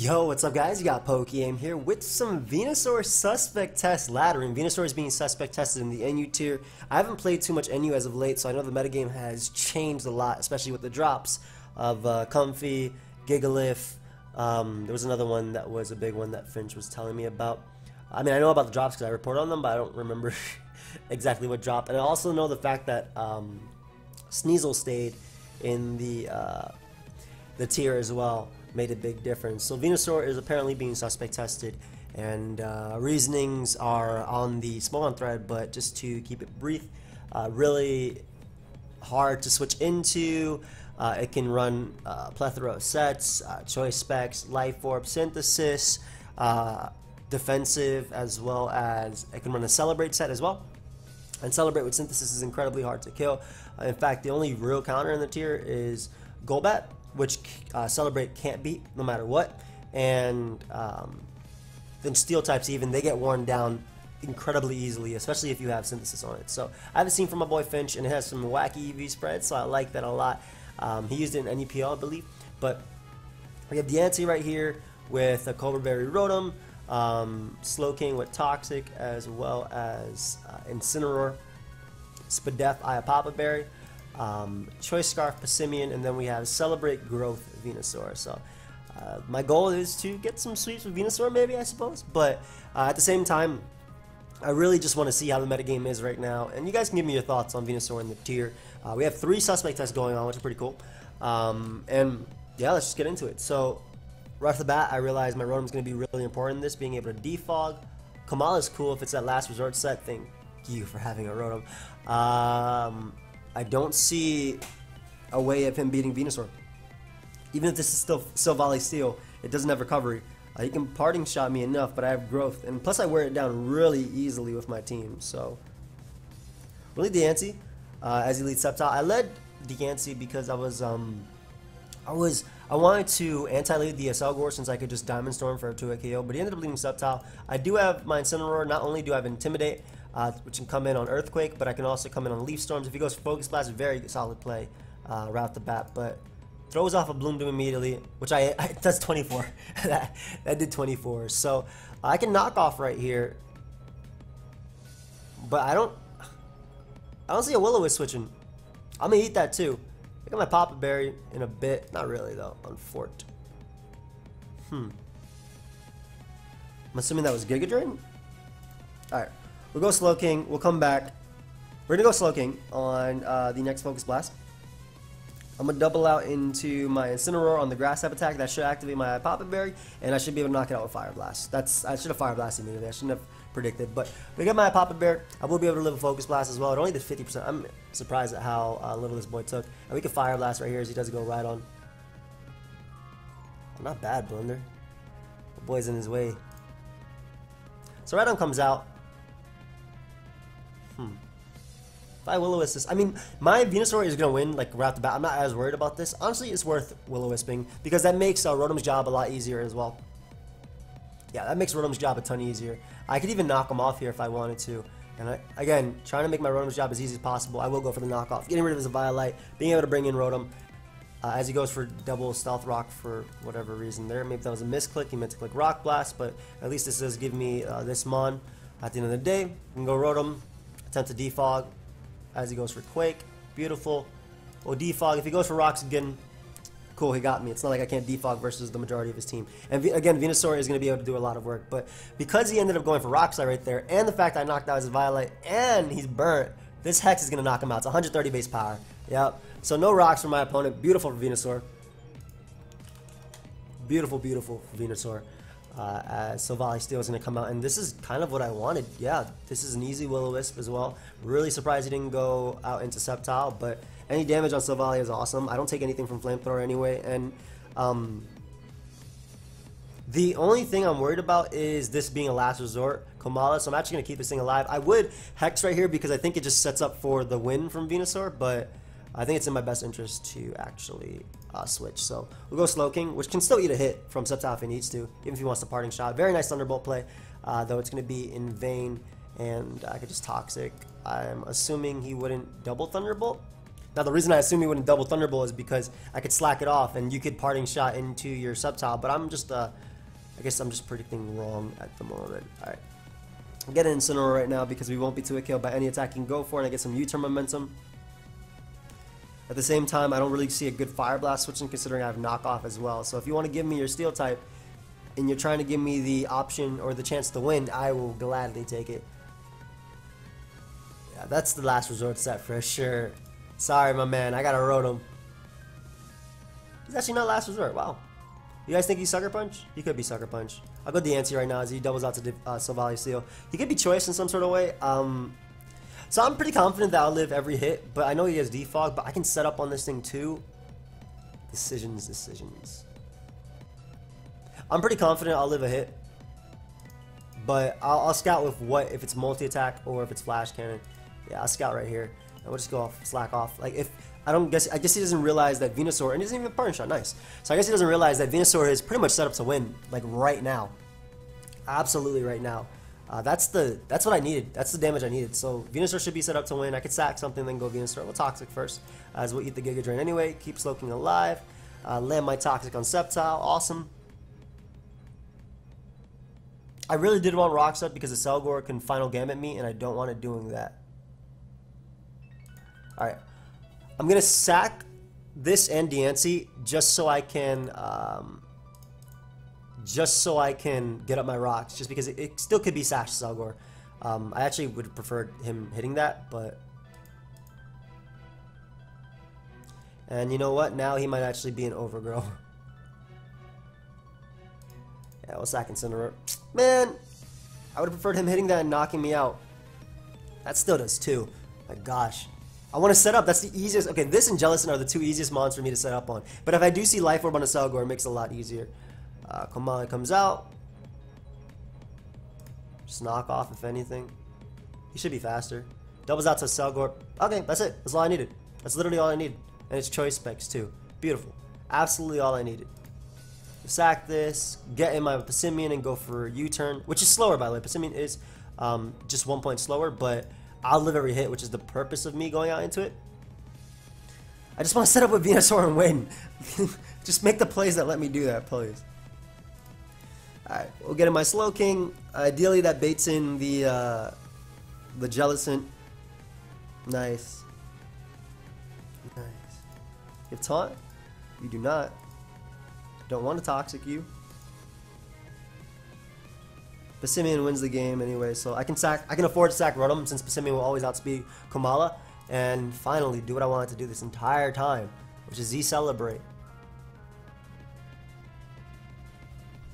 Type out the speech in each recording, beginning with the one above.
Yo, what's up guys? You got PokeaimMD here with some Venusaur suspect test laddering. Venusaur is being suspect tested in the NU tier. I haven't played too much NU as of late, so I know the metagame has changed a lot, especially with the drops of Comfy, Gigalith. There was another one that was a big one that Finch was telling me about. I mean, I know about the drops because I report on them, but I don't remember exactly what drop. And I also know the fact that Sneasel stayed in the tier as well. Made a big difference. So Venusaur is apparently being suspect tested, and reasonings are on the Smogon Thread, but just to keep it brief, really hard to switch into. It can run plethora of sets, choice specs, life orb, synthesis, defensive, as well as it can run a celebrate set as well. And celebrate with synthesis is incredibly hard to kill. In fact, the only real counter in the tier is Golbat, which Celebrate can't beat no matter what, and then Steel types even, they get worn down incredibly easily, especially if you have Synthesis on it. So I have a scene from my boy Finch, and it has some wacky EV spreads, so I like that a lot. He used it in NEPL, I believe, but we have Deancey right here with a Cobra Berry Rotom, Slowking with Toxic, as well as Incineroar, Spadef, Iapapa Berry, Choice Scarf, Passimian, and then we have Celebrate Growth Venusaur. So my goal is to get some sweeps with Venusaur, maybe, I suppose, but at the same time, I really just want to see how the metagame is right now, and you guys can give me your thoughts on Venusaur in the tier. We have 3 suspect tests going on, which is pretty cool, and yeah, let's just get into it. So right off the bat, I realize my Rotom's going to be really important in this, being able to defog. Kamala is cool if it's that last resort set. Thank you for having a Rotom. I don't see a way of him beating Venusaur. Even if this is still Volley Steel, it doesn't have recovery. He can parting shot me enough, but I have growth, and plus I wear it down really easily with my team. So really Deancey as he leads Sceptile. I led Deancey because I wanted to anti-lead the Selgor since I could just Diamond Storm for a 2-hit KO, but he ended up leading Sceptile. I do have my Incineroar. Not only do I have Intimidate, which can come in on Earthquake, but I can also come in on Leaf Storms. If he goes for Focus Blast, very solid play right off the bat, but throws off a Bloom Doom immediately, which that's 24. that did 24. So I can knock off right here, but I don't see a Will-O-Wisp switching. I'm gonna eat that too. I got my Papa Berry in a bit. Not really though, on Fort. I'm assuming that was Giga Drain? Alright. We'll go Slowking. We'll come back. We're going to go Slowking on the next Focus Blast. I'm going to double out into my Incineroar on the Grass Type attack. That should activate my Papa Berry, and I should be able to knock it out with Fire Blast. I should have Fire Blast immediately. I shouldn't have predicted. But we get my Papa Berry. I will be able to live a Focus Blast as well. It only did 50%. I'm surprised at how little this boy took. And we can Fire Blast right here as he does go right on. Not bad, Blender. The boy's in his way. So right on comes out. If I Will-O-Wisp this, I mean, my Venusaur is going to win, like, right off the bat. I'm not as worried about this. Honestly, it's worth Will-O-Wisping, because that makes Rotom's job a lot easier as well. Yeah, that makes Rotom's job a ton easier. I could even knock him off here if I wanted to. And again, trying to make my Rotom's job as easy as possible, I will go for the knockoff. Getting rid of his Violite, being able to bring in Rotom as he goes for double Stealth Rock for whatever reason there. Maybe that was a misclick. He meant to click Rock Blast, but at least this does give me this Mon. At the end of the day, we can go Rotom, attempt to defog as he goes for Quake. Beautiful. Well, defog. If he goes for Rocks again, cool, he got me. It's not like I can't defog versus the majority of his team. And again, Venusaur is going to be able to do a lot of work. But because he ended up going for Rock Slide right there, and the fact I knocked out his Violet, and he's burnt, this Hex is going to knock him out. It's 130 base power. Yep. So no rocks for my opponent. Beautiful for Venusaur. Beautiful, beautiful for Venusaur. So Volley Steel is going to come out, and this is kind of what I wanted. Yeah, this is an easy Will-O-Wisp as well. Really surprised he didn't go out into Sceptile, but any damage on Silvally is awesome. I don't take anything from Flamethrower anyway, and the only thing I'm worried about is this being a last resort Kamala, so I'm actually going to keep this thing alive. I would Hex right here because I think it just sets up for the win from Venusaur, but I think it's in my best interest to actually switch. So we'll go Slowking, which can still eat a hit from Sceptile if he needs to, even if he wants the parting shot. Very nice Thunderbolt play, though it's going to be in vain, and I could just Toxic. I'm assuming he wouldn't double Thunderbolt. Now the reason I assume he wouldn't double Thunderbolt is because I could slack it off and you could parting shot into your Sceptile, but I'm just I guess I'm just predicting wrong at the moment. Alright. I'm getting Incineroar right now because we won't be 2-hit killed by any attack he can go for, and I get some U-turn momentum. At the same time, I don't really see a good Fire Blast switching considering I have knockoff as well. So if you want to give me your Steel type and you're trying to give me the option or the chance to win, I will gladly take it. Yeah, that's the last resort set for sure. Sorry, my man. I gotta Rotom. He's actually not last resort. Wow. You guys think he's Sucker Punch? He could be Sucker Punch. I'll go Diancie right now as he doubles out to Silvally Steel. He could be Choice in some sort of way. So I'm pretty confident that I'll live every hit, but I know he has Defog, but I can set up on this thing too. Decisions. I'm pretty confident I'll live a hit, but I'll scout with what, if it's multi-attack or if it's Flash Cannon. Yeah, I'll scout right here, and we'll just go off, slack off. Like if, I guess he doesn't realize that Venusaur, and he doesn't even Partner Shot, nice. So I guess he doesn't realize that Venusaur is pretty much set up to win, like right now. Absolutely right now. That's what I needed. That's the damage I needed. So Venusaur should be set up to win. I could sack something, then go Venusaur. Well, Toxic first, as we'll eat the Giga Drain anyway. Keep Slowking alive. Land my Toxic on Sceptile. Awesome. I really did want Rock Slide because the Selgor can Final Gambit me, and I don't want it doing that. Alright. I'm going to sack this and Diancie just so I can get up my rocks, just because it still could be Sash Selgor. I actually would have preferred him hitting that, but... And you know what? Now he might actually be an Overgrow. Yeah, we'll sack Incineroar. Man! I would have preferred him hitting that and knocking me out. That still does too. My gosh. I want to set up. That's the easiest. Okay, this and Jellicent are the two easiest mons for me to set up on. But if I do see Life Orb on a Selgor, it makes it a lot easier. Komali comes out. Just knock off if anything. He should be faster. Doubles out to Selgor. Okay, that's it. That's all I needed. That's literally all I needed. And it's choice specs too. Beautiful. Absolutely all I needed. Sack this, get in my Passimian and go for U-turn, which is slower by the way. Passimian is just 1 point slower, but I'll live every hit, which is the purpose of me going out into it. I just want to set up with Venusaur and win. Just make the plays that let me do that, please. Alright, we'll get in my Slowking. Ideally that baits in the Jellicent. Nice. Nice. You have Taunt? You do not. Don't want to Toxic you. Passimian wins the game anyway, so I can afford to sack Rotom since Passimian will always outspeed Komala, and finally do what I wanted to do this entire time, which is Z-Celebrate.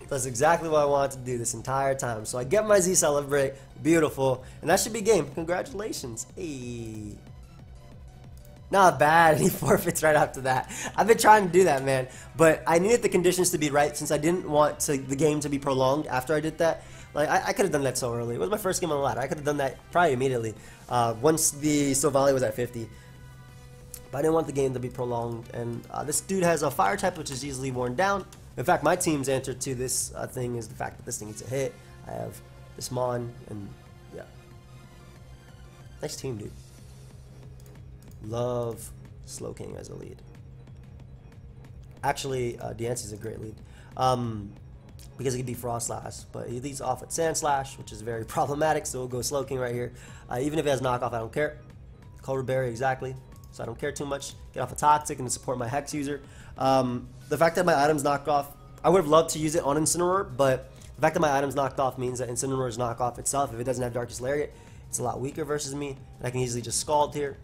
That's exactly what I wanted to do this entire time. So I get my Z-Celebrate, beautiful, and that should be game. Congratulations. Hey. Not bad, and he forfeits right after that. I've been trying to do that, man, but I needed the conditions to be right since I didn't want the game to be prolonged after I did that. Like, I could have done that so early. It was my first game on the ladder. I could have done that probably immediately once the Silvally was at 50. But I didn't want the game to be prolonged, and this dude has a Fire type, which is easily worn down. In fact, my team's answer to this thing is the fact that this thing needs a hit. I have this Mon, and yeah. Nice team, dude. Love Slowking as a lead. Actually, Diancie's a great lead. Because he can be Frost Slash, but he leads off with Sand Slash, which is very problematic, so we'll go Slowking right here. Even if he has knockoff, I don't care. Cobra Berry, exactly. So I don't care too much. Get off a Toxic and support my Hex user. The fact that my items knocked off, I would have loved to use it on Incineroar, but the fact that my items knocked off means that Incineroar's knockoff itself, if it doesn't have Darkest Lariat, it's a lot weaker versus me, and I can easily just Scald here.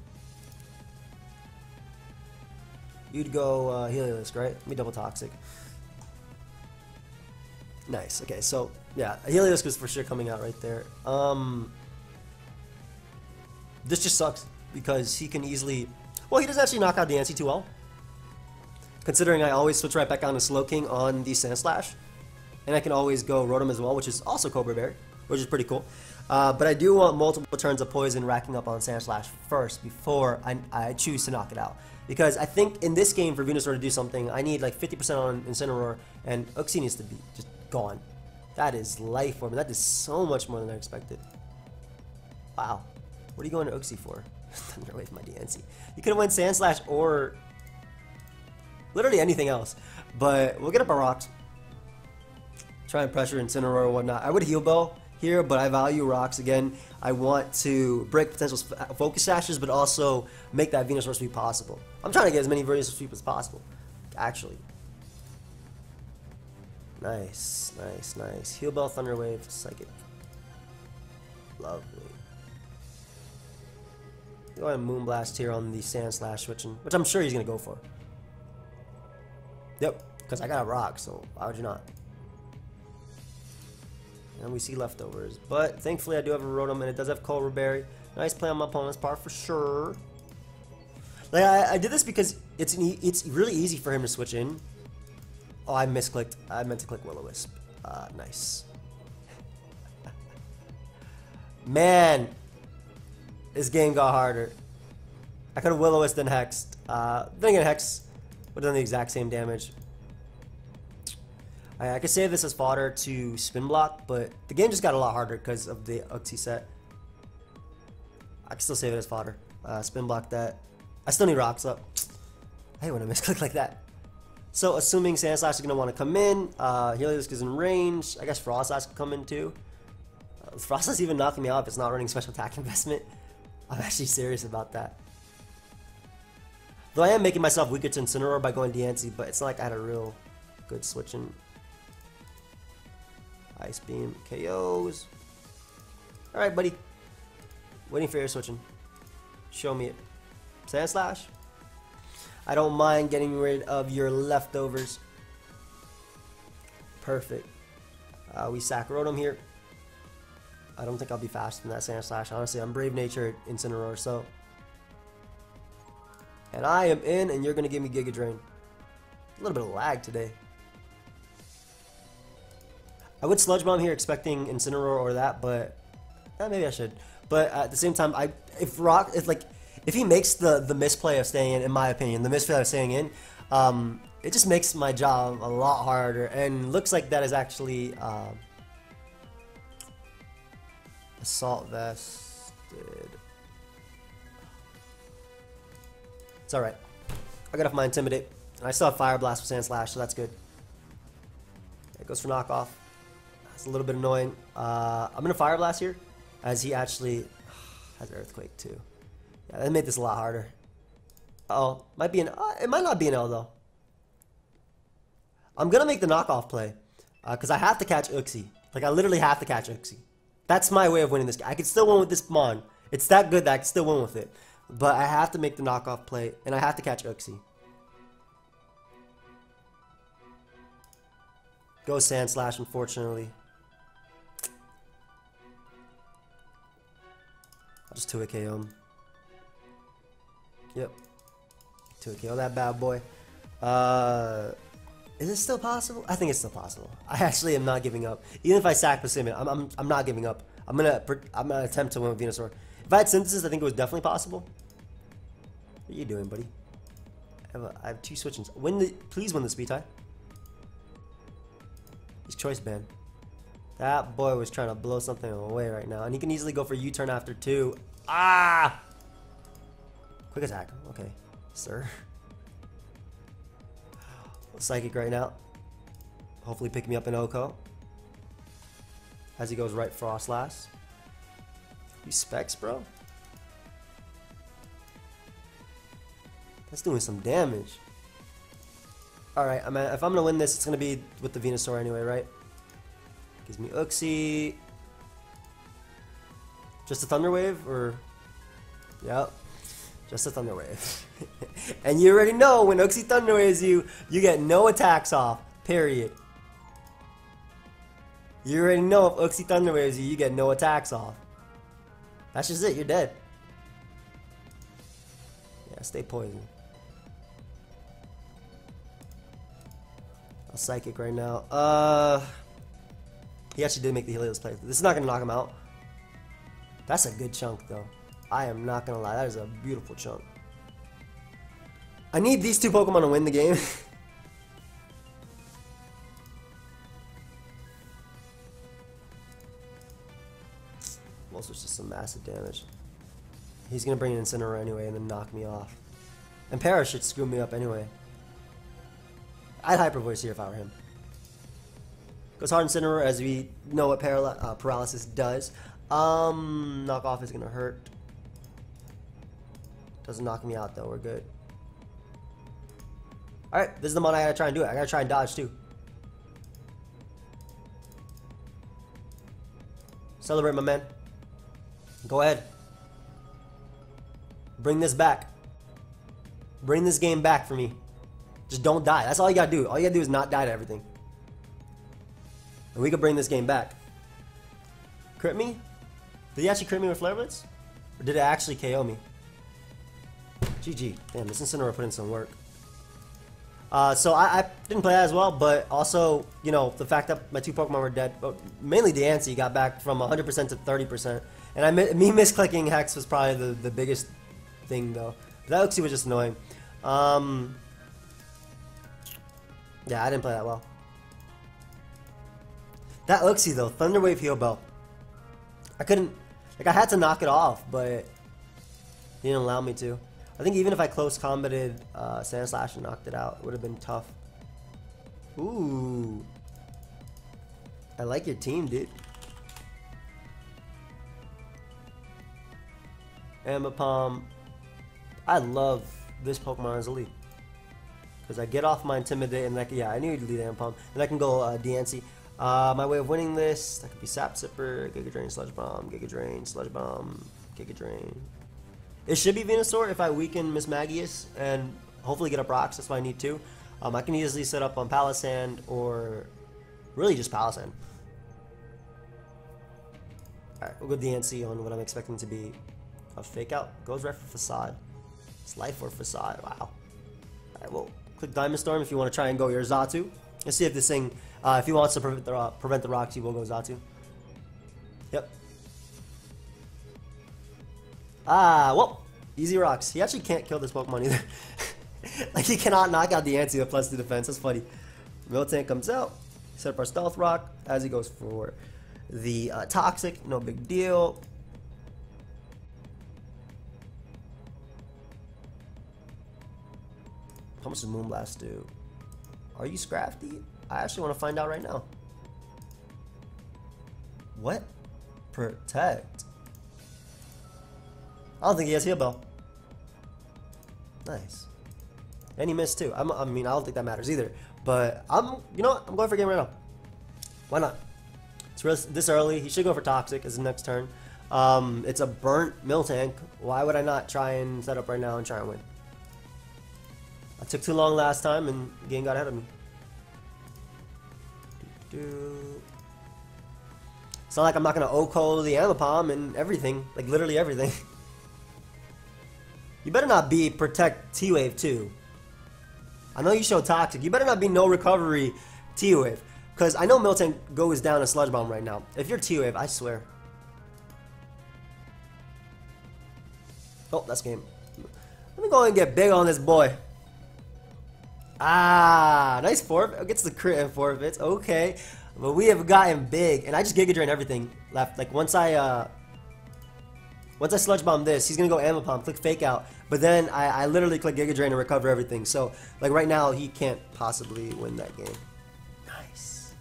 You'd go Heliolisk, right? Let me double Toxic. Nice. Okay, so yeah, Heliolisk is for sure coming out right there. This just sucks because he can easily. Well, he doesn't actually knock out Diancie too well, considering I always switch right back on to Slowking on the Sand Slash, and I can always go Rotom as well, which is also Cobra Berry, which is pretty cool. But I do want multiple turns of poison racking up on Sand Slash first before I choose to knock it out. Because I think in this game for Venusaur to do something, I need like 50% on Incineroar, and Uxie needs to be just gone. That is life for me. That is so much more than I expected. Wow. What are you going to Uxie for? Thunder Wave my Diancie. You could have went Sand Slash or literally anything else. But we'll get up our rocks. Try and pressure Incineroar or whatnot. I would Heal Bell here, but I value rocks again. I want to break potential focus sashes, but also make that Venusaur sweep possible. I'm trying to get as many Venusaur sweep as possible, actually. Nice, nice, nice. Heal Bell, Thunder Wave, Psychic. Lovely. Go ahead and Moonblast here on the Sand Slash switching, which I'm sure he's going to go for. Yep, because I got a rock, so why would you not? And we see leftovers. But thankfully I do have a Rotom, and it does have Cobra Berry. Nice play on my opponent's part for sure. Like I did this because it's really easy for him to switch in. Oh, I misclicked. I meant to click Will-O-Wisp. Nice. Man, this game got harder. I could have Will-O-Wisp then Hexed. Then again, Hex would have done the exact same damage. I could save this as fodder to Spin Block, but the game just got a lot harder because of the Uxie set. I can still save it as fodder. Spin Block that. I still need rocks up. I hate when I misclick like that. So assuming Sand Slash is going to want to come in, Heliolisk is in range. I guess Frost Slash could come in too. Frost Slash even knocking me out if it's not running special attack investment. I'm actually serious about that. Though I am making myself weaker to Incineroar by going Diancie, but it's not like I had a real good switching. Ice Beam, KOs. Alright, buddy. Waiting for your switching. Show me it. Sand Slash. I don't mind getting rid of your leftovers. Perfect. We sack Rotom here. I don't think I'll be faster than that Sand Slash. Honestly, I'm Brave Natured Incineroar, so. And I am in, and you're going to give me Giga Drain. A little bit of lag today. I would Sludge Bomb here expecting Incineroar or that, but maybe I should. But at the same time, if he makes the misplay of staying in my opinion, the misplay of staying in, it just makes my job a lot harder. And looks like that is actually Assault Vested. It's alright. I got off my Intimidate. And I still have Fire Blast for Sand Slash, so that's good. It goes for knockoff. That's a little bit annoying. I'm going to Fire Blast here, as he actually has Earthquake too. Yeah, that made this a lot harder. Uh-oh. Might be an... it might not be an L, though. I'm going to make the knockoff play, because I have to catch Uxie. Like, I literally have to catch Uxie. That's my way of winning this game. I could still win with this Mon. It's that good that I can still win with it. But I have to make the knockoff play, and I have to catch Uxie. Go Sand Slash, unfortunately. I'll just 2-hit KO him. Yep. 2-hit KO that bad boy. Is it still possible? I think it's still possible. I actually am not giving up. Even if I sack Persimmon, I'm not giving up. I'm gonna attempt to win with Venusaur. If I had Synthesis, I think it was definitely possible. What are you doing, buddy? I have 2 switchings. Please win the speed tie. He's Choice Band. That boy was trying to blow something away right now. And he can easily go for U-turn after 2. Ah! Quick attack. Okay, sir. Psychic right now. Hopefully pick me up in Oko. As he goes right Frost last. You specs, bro? That's doing some damage. Alright, if I'm going to win this, it's going to be with the Venusaur anyway, right? Gives me Uxie. Just a Thunder Wave, or... Yep. Just a Thunder Wave. And you already know, when Uxie Thunder Waves you get no attacks off. Period. You already know if Uxie Thunder Waves you get no attacks off. That's just it, you're dead. Yeah, stay poisoned. I'll Psychic right now. He actually did make the Helios play. This is not going to knock him out. That's a good chunk, though. I am not going to lie. That is a beautiful chunk. I need these 2 Pokemon to win the game. Also, just some massive damage. He's going to bring in Incineroar anyway and then knock me off. And Paris should screw me up anyway. I'd Hyper Voice here if I were him. Goes hard Incineroar, as we know what paralysis does. Knockoff is gonna hurt. Doesn't knock me out though. We're good. All right, this is the one I gotta try and do it. I gotta try and dodge too. Celebrate, my man. Go ahead. Bring this back. Bring this game back for me. Just don't die. That's all you gotta do. All you gotta do is not die to everything. And we could bring this game back. Crit me? Did he actually crit me with Flare Blitz? Or did it actually KO me? GG. Damn, this Incineroar put in some work. So I didn't play that as well, but also, you know, the fact that my 2 Pokemon were dead, mainly Diancie got back from 100% to 30%. And me misclicking Hex was probably the biggest thing, though. That Uxie was just annoying. Yeah, I didn't play that well. That Uxie, though, Thunder Wave Heal Bell. I couldn't, like, I had to knock it off, but he didn't allow me to. I think even if I close combated Sand Slash and knocked it out, it would have been tough. Ooh. I like your team, dude. Ambipom. I love this Pokemon as a lead. Because I get off my Intimidate and like, yeah, I knew you'd lead Ambipom. And I can go Diancie. My way of winning this, that could be Sap Sipper, Giga Drain, Sludge Bomb, Giga Drain, Sludge Bomb, Giga Drain. It should be Venusaur if I weaken Miss Magius and hopefully get up rocks. That's what I need to. I can easily set up on Palisand or really just Palisand. Alright, we'll go DNC on what I'm expecting to be a fake out. Goes right for Facade. It's Life or Facade. Wow. Alright, well, click Diamond Storm if you want to try and go your Xatu. Let's see if this thing, if he wants to prevent the rocks, he will go Xatu. Yep. Well, easy rocks. He actually can't kill this Pokemon either. Like, he cannot knock out Diancie with +2 defense. That's funny. Miltank comes out. Set up our Stealth Rock as he goes for the Toxic. No big deal. How much does Moonblast do? Are you Scrafty? I actually want to find out right now. What? Protect. I don't think he has Heal Bell. Nice. And he missed too. I mean, I don't think that matters either. But you know what? I'm going for a game right now. Why not? It's this early. He should go for Toxic as the next turn. It's a burnt Miltank. Why would I not try and set up right now and try and win? I took too long last time and the game got ahead of me. It's not like I'm not going to OHKO the Ambipom and everything. Like, literally everything. You better not be Protect T-Wave too. I know you show Toxic. You better not be No Recovery T-Wave. Because I know Miltank goes down a Sludge Bomb right now. If you're T-Wave, I swear. Oh, that's game. Let me go and get big on this boy. Nice forfeit. Gets the crit and forfeits. Okay. But we have gotten big. And I just Giga Drain everything left. Like, once I Sludge Bomb this, he's going to go Ambipom, click Fake Out. But then I literally click Giga Drain and recover everything. So, like, right now, he can't possibly win that game. Nice.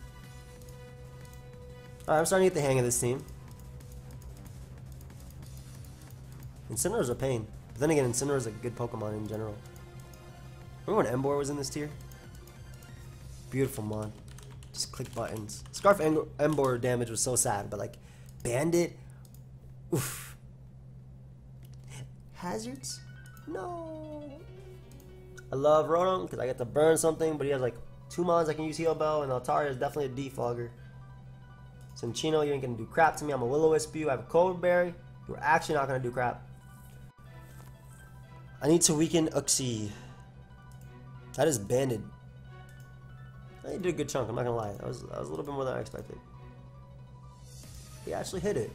Alright, I'm starting to get the hang of this team. Incineroar's a pain. But then again, Incineroar's a good Pokemon in general. Remember when Emboar was in this tier? Beautiful mon. Just click buttons. Scarf Emboar damage was so sad, but like, Bandit? Oof. Hazards? No. I love Rotom because I get to burn something, but he has like 2 mons I can use Heal Bell, and Altaria is definitely a defogger. Cinccino, you ain't gonna do crap to me. I'm a Will-O-Wisp you. I have a Cold Berry. You're actually not gonna do crap. I need to weaken Uxie. That is banded. He did a good chunk, I'm not gonna lie. That was a little bit more than I expected. He actually hit it.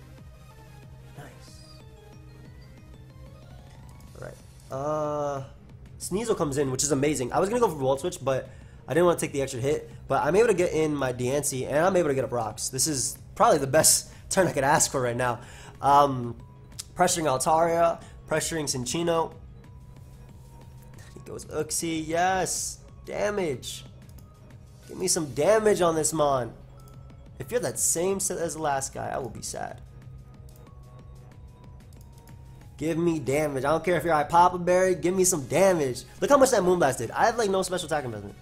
Nice. Alright. Sneasel comes in, which is amazing. I was gonna go for Volt Switch, but I didn't want to take the extra hit. But I'm able to get in my Diancie, and I'm able to get up rocks. This is probably the best turn I could ask for right now. Pressuring Altaria, pressuring Cinccino. Goes Uxie, yes! Damage! Give me some damage on this mon! If you're that same set as the last guy, I will be sad. Give me damage. I don't care if you're Papa Berry, give me some damage. Look how much that Moonblast did. I have like no special attack investment.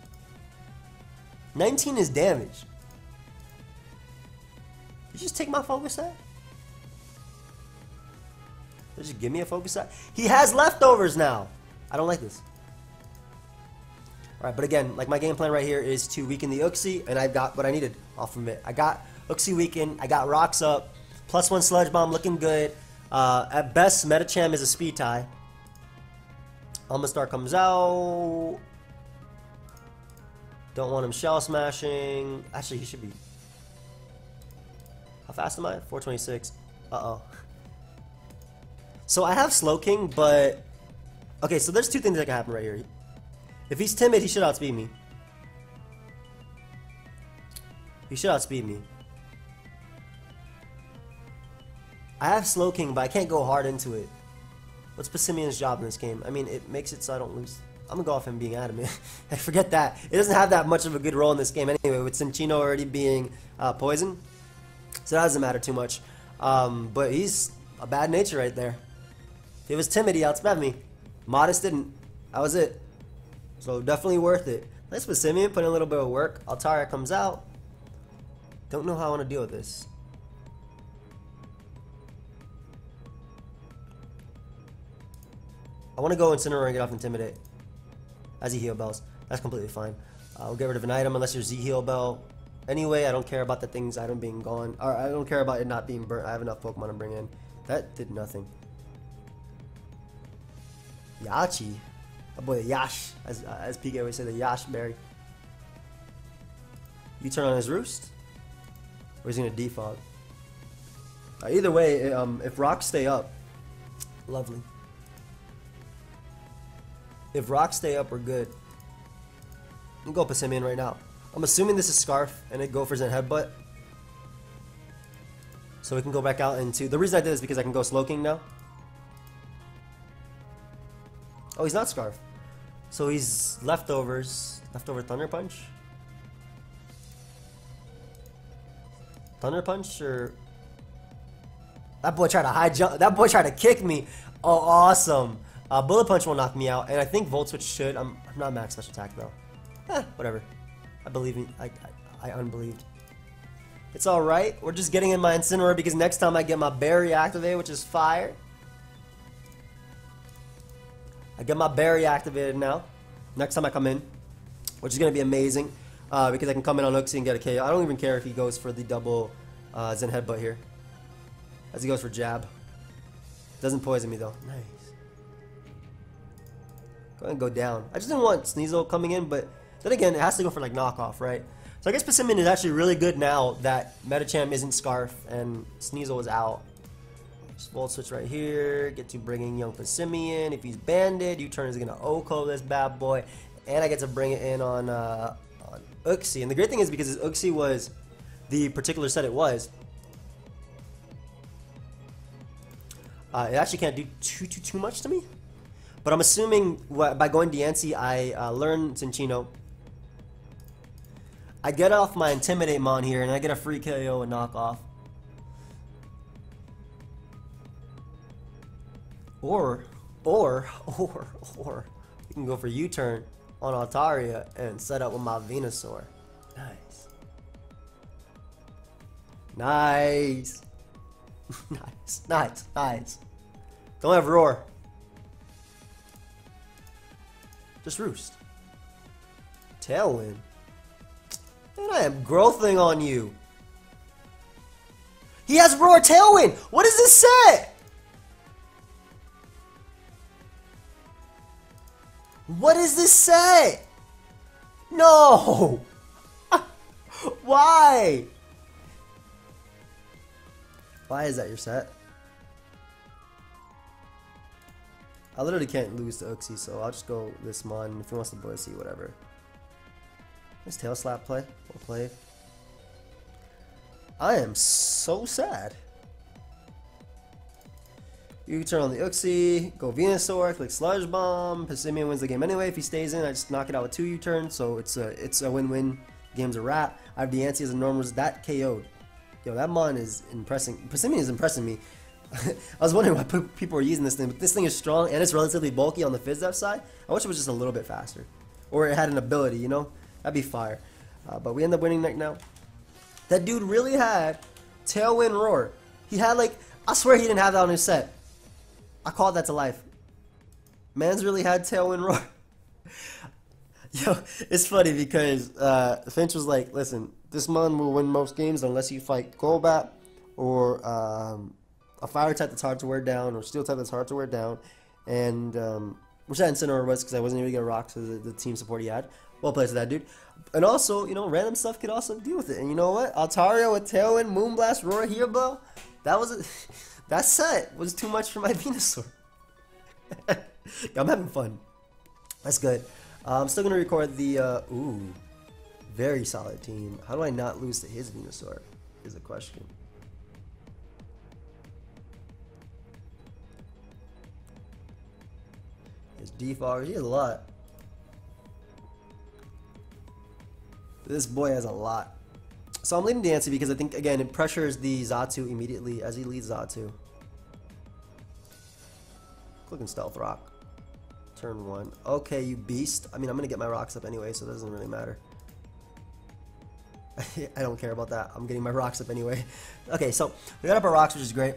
19 is damage. Did you just take my focus set? Did you just give me a focus set? He has leftovers now. I don't like this. Alright, but again, like my game plan right here is to weaken the Uxie, and I've got what I needed off of it. I got Uxie weakened, I got rocks up, +1 Sludge Bomb looking good. At best, Metacham is a speed tie. Almastar comes out. Don't want him shell smashing. Actually, he should be. How fast am I? 426. Uh-oh. So I have Slowking, but... Okay, so there's two things that can happen right here. If he's timid, he should outspeed me. He should outspeed me. I have Slowking, but I can't go hard into it. What's Passimian's job in this game? I mean, it makes it so I don't lose. I'm gonna go off him being adamant. I forget that. It doesn't have that much of a good role in this game anyway, with Cinccino already being poison. So that doesn't matter too much. But he's a bad nature right there. If he was timid, he outsped me. Modest didn't. That was it. So definitely worth it. Nice Passimian, put in a little bit of work. Altaria comes out. Don't know how I want to deal with this. I want to go Incineroar and get off Intimidate. As he heal bells. That's completely fine. We'll get rid of an item unless there's Z-Heal Bell. Anyway, I don't care about the things item being gone. Or I don't care about it not being burnt. I have enough Pokemon to bring in. That did nothing. Yachi. Oh boy, Yash. As PK always say, the Yash berry. You turn on his roost? Or is he going to defog? Either way, if rocks stay up, lovely. If rocks stay up, we're good. I'm going to go Passimian right now. I'm assuming this is Scarf and it Gophers and Headbutt. So we can go back out into... The reason I did this is because I can go Slowking now. Oh, he's not Scarf. So he's leftovers. Leftover Thunder Punch? Thunder Punch or... That boy tried to high jump. That boy tried to kick me. Oh, awesome. Bullet Punch will knock me out, and I think Volt Switch should. I'm not max special attack though. Whatever. I believe in. I unbelieved. It's all right. We're just getting in my Incineroar because next time I get my Berry activated, which is fire. I get my Berry activated now. Next time I come in, which is gonna be amazing, because I can come in on Uxie and get a KO. I don't even care if he goes for the double Zen Headbutt here, as he goes for Jab. Doesn't poison me though. Nice. Go ahead and go down. I just didn't want Sneasel coming in, but then again, it has to go for like knockoff, right? So I guess Passimian is actually really good now that Metacham isn't Scarf and Sneasel is out. Just Volt Switch right here. Get to bringing young Passimian. If he's banded, U-turn is gonna Oko this bad boy, and I get to bring it in on Uxie. And the great thing is because his Uxie was the particular set it was, it actually can't do too much to me. But I'm assuming by going Diancie, I learn Cinccino. I get off my Intimidate Mon here, and I get a free KO and knockoff. Or you can go for U-turn on Altaria and set up with my Venusaur. Nice. Nice. Nice. Don't have Roar. Just Roost. Tailwind. And I am growthing on you. He has Roar Tailwind! What does this say? What does this say? No! Why? Why is that your set? I literally can't lose to Uxie, so I'll just go this Mon. If he wants to Blissey, whatever. Nice Tail Slap play. Well played. I am so sad. You turn on the Uxie, go Venusaur, click Sludge Bomb. Passimian wins the game anyway. If he stays in, I just knock it out with 2 U-turns, so it's a win-win Game's a wrap. I have the Antsy as a normal. That KO'd. Yo, that mon is impressing. Persimmon is impressing me. I was wondering why people were using this thing, but this thing is strong and it's relatively bulky on the Fizz side. I wish it was just a little bit faster. Or it had an ability, you know? That'd be fire. But we end up winning now. That dude really had Tailwind Roar. He had like, I swear he didn't have that on his set. I called that to life. Man's really had Tailwind Roar. Yo, it's funny because Finch was like, listen, this mon will win most games unless you fight Golbat or a fire type that's hard to wear down or steel type that's hard to wear down. And which that Incineroar was because I wasn't even going to get rocks for the team support he had. Well played to that dude. And also, you know, random stuff could also deal with it. And you know what? Altaria with Tailwind, Moonblast, Roar here, bro. That was that set was too much for my Venusaur. I'm having fun. That's good. I'm still gonna record the ooh, very solid team. How do I not lose to his Venusaur? Is the question. His defogger, he has a lot. This boy has a lot. So I'm leading Dancy because I think, again, it pressures the Xatu immediately as he leads Xatu. Clicking Stealth Rock. Turn 1. Okay, you beast. I mean, I'm going to get my rocks up anyway, so it doesn't really matter. I don't care about that. I'm getting my rocks up anyway. Okay, so we got up our rocks, which is great.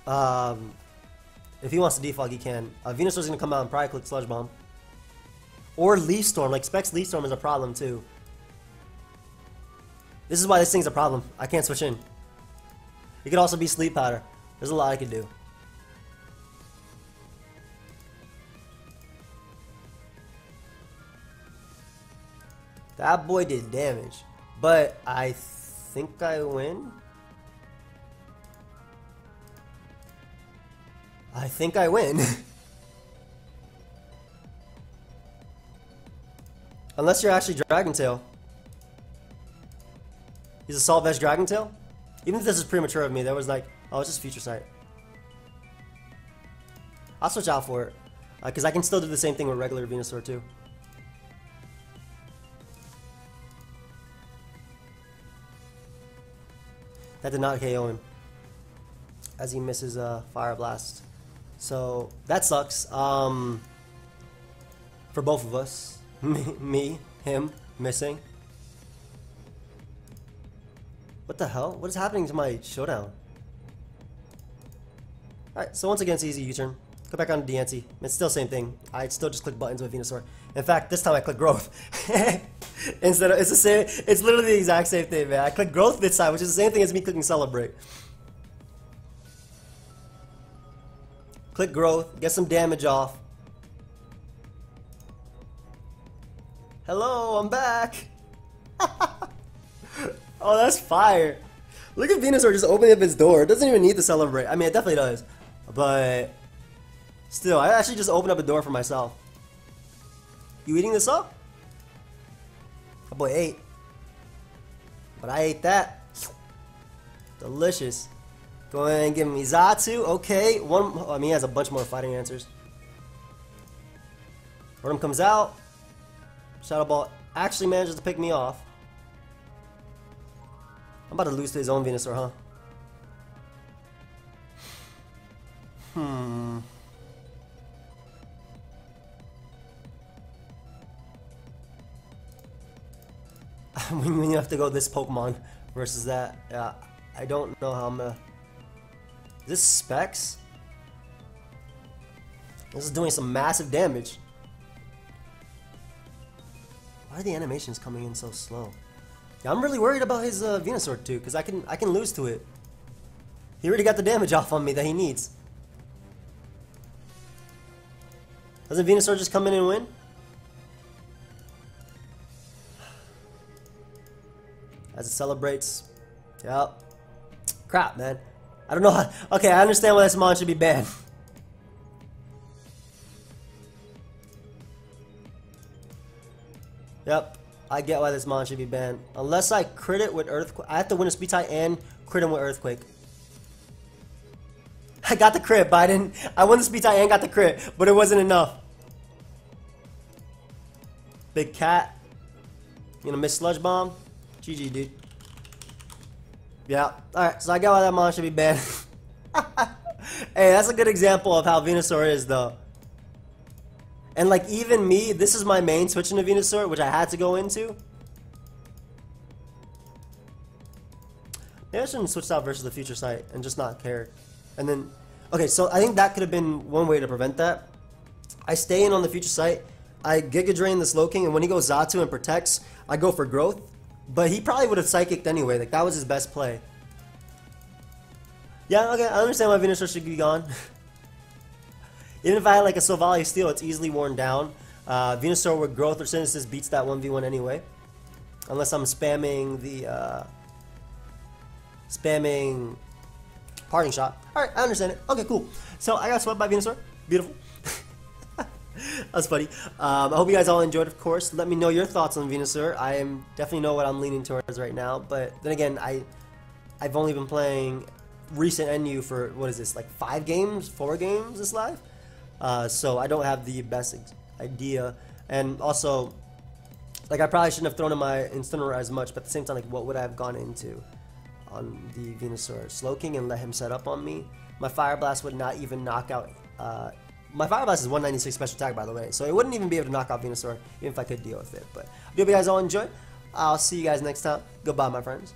If he wants to defog, he can. Venusaur's going to come out and probably click Sludge Bomb. Or Leaf Storm. Like, Specs Leaf Storm is a problem, too. This is why this thing's a problem. I can't switch in. It could also be Sleep Powder. There's a lot I could do. That boy did damage. But I think I win. I think I win. Unless you're actually Dragon Tail. He's a Salt Veg Dragon Tail? Even if this is premature of me, that was like, oh, it's just Future Sight. I'll switch out for it. Because I can still do the same thing with regular Venusaur too. That did not KO him. As he misses Fire Blast. So, that sucks. For both of us. Me, him, missing. What the hell? What is happening to my Showdown? Alright, so once again it's easy U-turn. Go back on to Deancey. It's still the same thing. I still just click buttons with Venusaur. In fact, this time I click growth. Instead of, it's the same, it's literally the exact same thing, man. I click growth this time, which is the same thing as me clicking celebrate. Click growth, get some damage off. Hello, I'm back. Oh, that's fire. Look at Venusaur just opening up his door. It doesn't even need to celebrate. I mean, it definitely does. But still, I actually just opened up a door for myself. You eating this up? Oh boy, ate. But I ate that. Delicious. Go ahead and give me Xatu. Okay. I mean, he has a bunch more fighting answers. Rotom comes out. Shadow Ball actually manages to pick me off. I'm about to lose to his own Venusaur, huh? When you have to go this Pokemon versus that, yeah, I don't know how I'm gonna... Is this Specs? This is doing some massive damage. Why are the animations coming in so slow? Yeah, I'm really worried about his Venusaur too, because I can lose to it. He already got the damage off on me that he needs. Doesn't Venusaur just come in and win? As it celebrates. Yep. Crap, man. I don't know how... Okay, I understand why this mon should be banned. Yep. I get why this mon should be banned. Unless I crit it with Earthquake. I have to win a Speed Tie and crit him with Earthquake. I got the crit, but I won the Speed Tie and got the crit, but it wasn't enough. Big Cat. You gonna miss Sludge Bomb? GG, dude. Yeah. Alright, so I got why that mon should be banned. Hey, that's a good example of how Venusaur is, though. And, like, even me, this is my main switching to Venusaur, which I had to go into. Maybe I shouldn't switch out versus the Future Sight and just not care. And then, okay, so I think that could have been one way to prevent that. I stay in on the Future Sight, I Giga Drain the Slowking, and when he goes Zatu and protects, I go for growth. But he probably would have Psychicked anyway, like that was his best play. Yeah, okay, I understand why Venusaur should be gone. Even if I had like a Silvally Steel, it's easily worn down. Venusaur with growth or Synthesis beats that 1v1 anyway. Unless I'm spamming the, spamming Parting Shot. Alright, I understand it. Okay, cool. So I got swept by Venusaur. Beautiful. That's funny. I hope you guys all enjoyed, of course. Let me know your thoughts on Venusaur. I definitely know what I'm leaning towards right now. But then again, I've only been playing recent NU for, what is this, like 4 games this live? So I don't have the best idea. And also, like I probably shouldn't have thrown in my Incineroar as much, but at the same time, like what would I have gone into on the Venusaur? Slowking and let him set up on me. My Fire Blast would not even knock out, my Fire Blast is 196 special attack, by the way, so it wouldn't even be able to knock out Venusaur, even if I could deal with it. But I hope you guys all enjoy. I'll see you guys next time. Goodbye, my friends.